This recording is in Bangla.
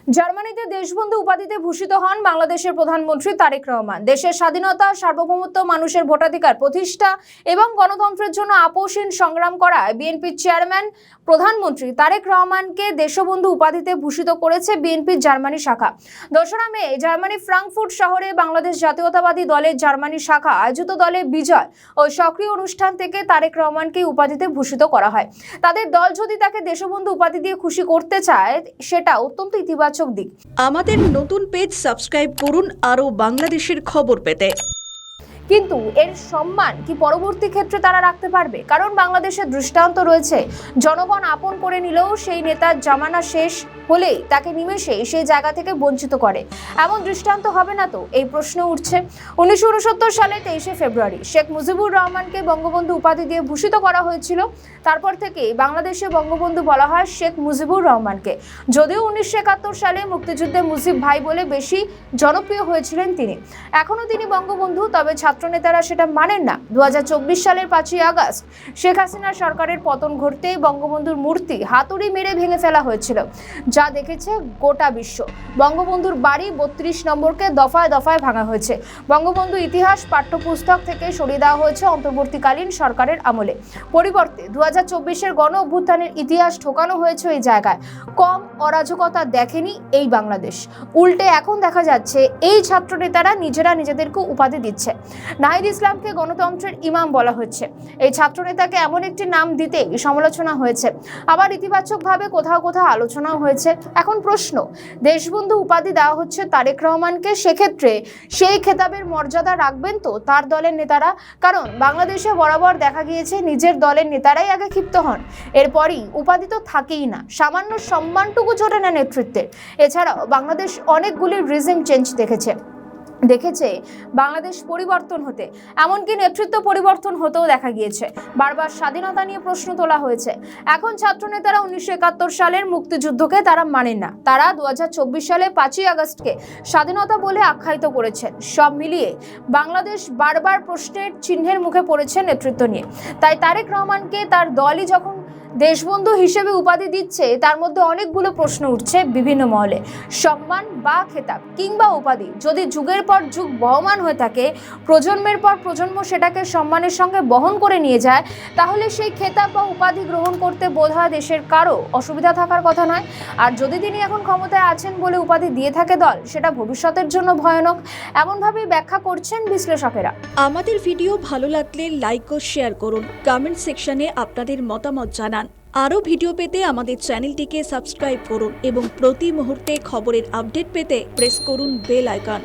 জার্মানিতে দেশবন্ধু উপাধিতে ভূষিত হন বাংলাদেশের প্রধানমন্ত্রী তারেক রহমান। দেশের স্বাধীনতা, সার্বভৌমত্ব, মানুষের ভোটাধিকার প্রতিষ্ঠা এবং গণতন্ত্রের জন্য আপোষহীন সংগ্রাম করায় বিএনপির চেয়ারম্যান প্রধানমন্ত্রী তারেক রহমানকে দেশবন্ধু উপাধিতে ভূষিত করেছে বিএনপির জার্মানি শাখা। 2রা মে জার্মানি ফ্রাঙ্কফুর্ট শহরে বাংলাদেশ জাতীয়তাবাদী দলের জার্মানি শাখা আয়োজিত দলে বিজয় ও সক্রিয় অনুষ্ঠান থেকে তারেক রহমানকে উপাধিতে ভূষিত করা হয়। তাদের দল যদি তাকে দেশবন্ধু উপাধি দিয়ে খুশি করতে চায়, সেটা অত্যন্ত ইতিবাচক দিক। আমাদের নতুন পেজ সাবস্ক্রাইব করুন আরও বাংলাদেশের খবর পেতে। কিন্তু এর সম্মান কি পরবর্তী ক্ষেত্রে তারা রাখতে পারবে? কারণ বাংলাদেশের দৃষ্টান্ত রয়েছে, জনগণ আপন করে নিলেও সেই নেতার জামানা শেষ হলেই তাকে নিমেষে সেই জায়গা থেকে বঞ্চিত করে। এমন দৃষ্টান্ত হবে না তো, এই প্রশ্ন উঠছে। 1969 সালে 23শে ফেব্রুয়ারি শেখ মুজিবুর রহমানকে বঙ্গবন্ধু উপাধি দিয়ে ভূষিত করা হয়েছিল। তারপর থেকে বাংলাদেশে বঙ্গবন্ধু বলা হয় শেখ মুজিবুর রহমানকে। যদিও 1971 সালে মুক্তিযুদ্ধে মুজিব ভাই বলে বেশি জনপ্রিয় হয়েছিলেন তিনি। এখনও তিনি বঙ্গবন্ধু, তবে ছাত্রনেতারা সেটা মানেন না। 2024 সালের 5ই আগস্ট শেখ হাসিনার সরকারের পতন ঘটতেই বঙ্গবন্ধুর মূর্তি হাতুড়ি মেরে ভেঙে ফেলা হয়েছিল, যা দেখেছে গোটা বিশ্ব। বঙ্গবন্ধুর বাড়ি 32 নম্বরকে দফায় দফায় ভাঙা হয়েছে। বঙ্গবন্ধু ইতিহাস পাঠ্যপুস্তক থেকে সরিয়ে দেওয়া হয়েছে অন্তর্বর্তীকালীন সরকারের আমলে। পরিবর্তে 2024-এর গণ অভ্যুত্থানের ইতিহাস ঠোকানো হয়েছে এই জায়গায়। কম অরাজকতা দেখেনি এই বাংলাদেশ। উল্টে এখন দেখা যাচ্ছে এই ছাত্রনেতারা নিজেরা নিজেদেরকে উপাধি দিচ্ছে। নাহিদ ইসলামকে গণতন্ত্রের ইমাম বলা হচ্ছে। এই ছাত্রনেতাকে এমন একটি নাম দিতে সমালোচনা হয়েছে, আবার ইতিবাচকভাবে কোথাও কোথাও আলোচনাও হয়েছে। এখন প্রশ্ন, দেশবন্ধু উপাধি দেওয়া হচ্ছে তারেক রহমানকে, সেক্ষেত্রে সেই খেতাবের মর্যাদা রাখবেন তো তার দলের নেতারা? কারণ বাংলাদেশে বরাবর দেখা গিয়েছে নিজের দলের নেতারাই আগে ক্ষিপ্ত হন, এরপরই উপাধি তো থাকেই না, সামান্য সম্মানটুকু জোটে না নেতৃত্বের। এছাড়াও বাংলাদেশ অনেকগুলি রিজিম চেঞ্জ দেখেছে বাংলাদেশ পরিবর্তন হতে, এমনকি নেতৃত্ব পরিবর্তন হতেও দেখা গিয়েছে। বারবার স্বাধীনতা নিয়ে প্রশ্ন তোলা হয়েছে। এখন ছাত্রনেতারা 1971 সালের মুক্তিযুদ্ধকে তারা মানেন না। তারা 2024 সালে 5ই আগস্টকে স্বাধীনতা বলে আখ্যায়িত করেছেন। সব মিলিয়ে বাংলাদেশ বারবার প্রশ্নের চিহ্নের মুখে পড়েছে নেতৃত্ব নিয়ে। তাই তারেক রহমানকে তার দলই যখন দেশবন্ধু হিসেবে উপাধি দিচ্ছে, তার মধ্যে অনেকগুলো প্রশ্ন উঠছে বিভিন্ন মহলে। সম্মান বা খেতাব কিংবা উপাধি যদি যুগের পর যুগ বহমান হয়ে থাকে, প্রজন্মের পর প্রজন্ম সেটাকে সম্মানের সঙ্গে বহন করে নিয়ে যায়, তাহলে সেই খেতাব বা উপাধি গ্রহণ করতে বোধহয় দেশের কারো অসুবিধা থাকার কথা নয়। আর যদি তিনি এখন ক্ষমতায় আছেন বলে উপাধি দিয়ে থাকে দল, সেটা ভবিষ্যতের জন্য ভয়ানক, এমনভাবেই ব্যাখ্যা করছেন বিশ্লেষকেরা। আমাদের ভিডিও ভালো লাগলে লাইক ও শেয়ার করুন, কমেন্ট সেকশনে আপনাদের মতামত জানান। আরও ভিডিও পেতে আমাদের চ্যানেলটিকে সাবস্ক্রাইব করুন এবং প্রতি মুহূর্তে খবরের আপডেট পেতে প্রেস করুন বেল আইকন।